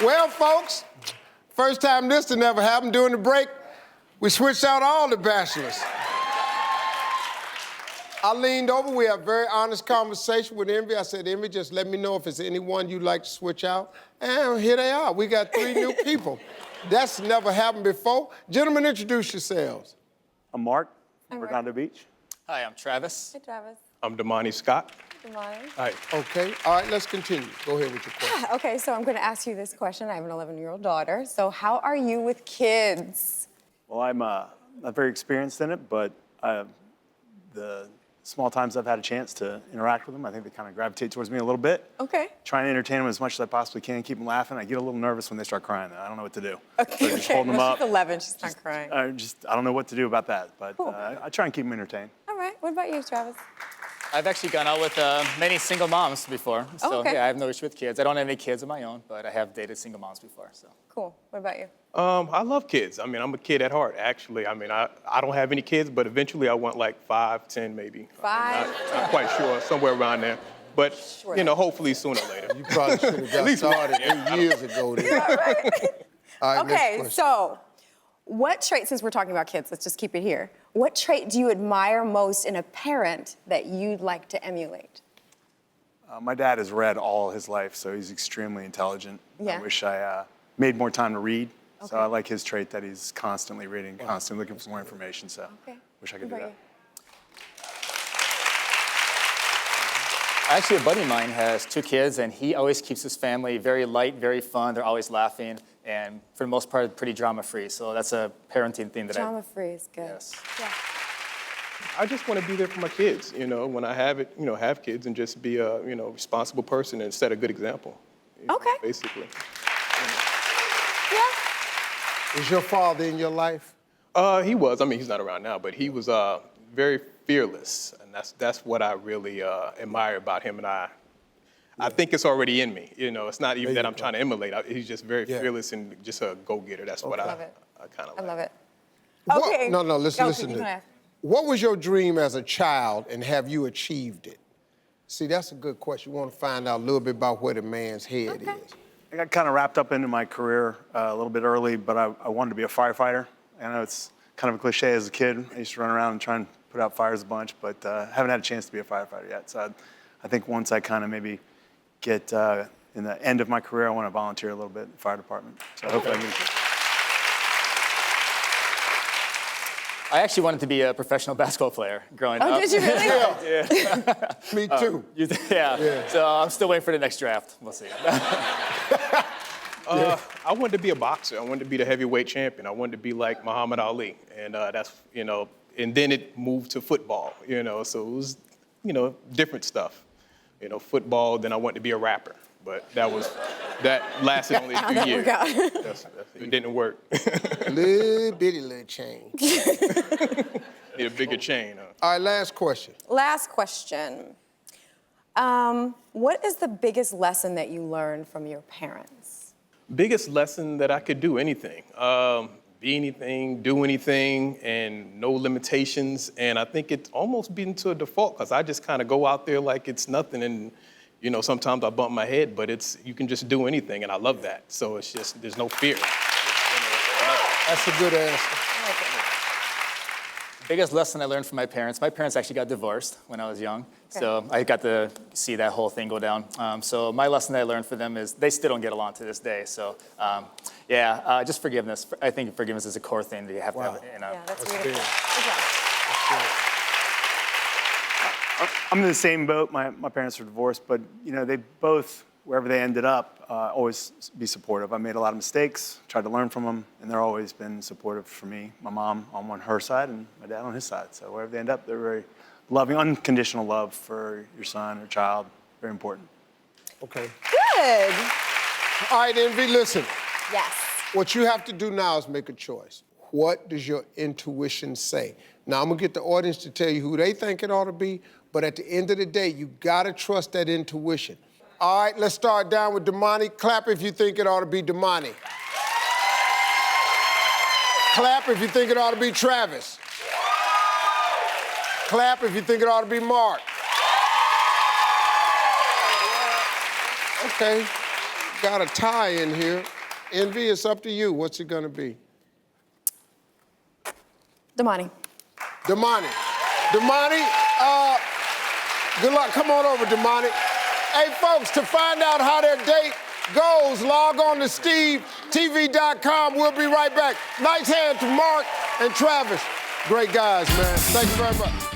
Well, folks, first time this to never happen. During the break, we switched out all the bachelors. I leaned over, we had a very honest conversation with Envy. I said, Envy, just let me know if it's anyone you'd like to switch out. And here they are. We got 3 new people. That's never happened before. Gentlemen, introduce yourselves. I'm Mark, I'm Redondo Beach. Hi, I'm Travis. Hey, Travis. I'm Damani Scott. Good morning. Hi. Okay, all right, let's continue. Go ahead with your question. Okay, so I'm going to ask you this question. I have an 11-year-old daughter. So how are you with kids? Well, I'm not very experienced in it, but the small times I've had a chance to interact with them, I think they kind of gravitate towards me a little bit. Okay. Trying to entertain them as much as I possibly can, keep them laughing. I get a little nervous when they start crying, though. I don't know what to do. Okay. So just holding them Well, up. she's 11. She's not crying. I don't know what to do about that, but Cool. I try and keep them entertained. All right. What about you, Travis? I've actually gone out with many single moms before. So, okay. yeah, I have no issue with kids. I don't have any kids of my own, but I have dated single moms before, so. Cool. What about you? I love kids. I mean, I'm a kid at heart, actually. I mean, I don't have any kids, but eventually I want like 5, 10 maybe. 5? Not quite sure, somewhere around there. But, Sure. you know, hopefully sooner or later. You probably should have got started 8 years ago then. All right. All right, next Okay, question. so what trait, since we're talking about kids, let's just keep it here. What trait do you admire most in a parent that you'd like to emulate? My dad has read all his life, so he's extremely intelligent. Yeah. I wish I made more time to read. So Okay. I like his trait that he's constantly reading, constantly looking for more information. So Okay. wish I could What do about that. Actually, a buddy of mine has 2 kids, and he always keeps his family very light, very fun. They're always laughing, and for the most part, pretty drama-free. So that's a parenting thing that Drama-free is good. Yes. Yeah. I just want to be there for my kids, you know, when I have it, you know, have kids and just be a, you know, responsible person and set a good example. You know, Okay. basically. Yeah. Is your father in your life? He was. I mean, he's not around now, but he was very fearless, and that's what I really admire about him. And I think it's already in me. You know, it's not even that I'm trying to emulate. He's just very fearless and just a go-getter. That's what Love it. I kind of I like. love it. What- Okay. No, listen Okay, to you can this. ask. What was your dream as a child, and have you achieved it? See, that's a good question. You want to find out a little bit about where the man's head Okay. is. I got kind of wrapped up into my career a little bit early, but I wanted to be a firefighter. I know it's kind of a cliche as a kid. I used to run around and try and put out fires a bunch, but haven't had a chance to be a firefighter yet. So I think once I kind of maybe get in the end of my career, I want to volunteer a little bit in the fire department. So hopefully I can. I actually wanted to be a professional basketball player growing up. Oh, did you really? Yeah. Me too. Yeah. So I'm still waiting for the next draft. We'll see. I wanted to be a boxer. I wanted to be the heavyweight champion. I wanted to be like Muhammad Ali. And that's, you know, and then it moved to football, you know, so it was, you know, different stuff. You know, football, then I wanted to be a rapper. But that lasted only a few years. It didn't work. Little bitty little change. Need a bigger chain. All right, last question. Last question. What is the biggest lesson that you learned from your parents? Biggest lesson that I could do anything. Be anything, do anything, and no limitations. And I think it's almost been to a default because I just kind of go out there like it's nothing. And, you know, sometimes I bump my head, but you can just do anything. And I love that. So it's just, there's no fear. That's a good answer. Biggest lesson I learned from my parents actually got divorced when I was young. So I got to see that whole thing go down. So my lesson that I learned from them is they still don't get along to this day. So just forgiveness. I think forgiveness is a core thing that you have to have. Yeah, that's big. beautiful. Good job. I'm in the same boat. My parents were divorced, but you know, they both, wherever they ended up, always be supportive. I made a lot of mistakes, tried to learn from them, and they're always been supportive for me. My mom on her side and my dad on his side. So wherever they end up, they're very loving, unconditional love for your son or child. Very important. Okay. Good. All right, Envy, listen. Yes. What you have to do now is make a choice. What does your intuition say? Now, I'm going to get the audience to tell you who they think it ought to be, but at the end of the day, you got to trust that intuition. All right, let's start down with Damani. Clap if you think it ought to be Damani. Clap if you think it ought to be Travis. Clap if you think it ought to be Mark. Okay. got a tie in here. Envy, it's up to you. What's it gonna be? Damani. Damani. Damani, good luck. Come on over, Damani. Hey, folks, to find out how their date goes, log on to SteveTV.com. We'll be right back. Nice hand to Mark and Travis. Great guys, man. Thank you very much.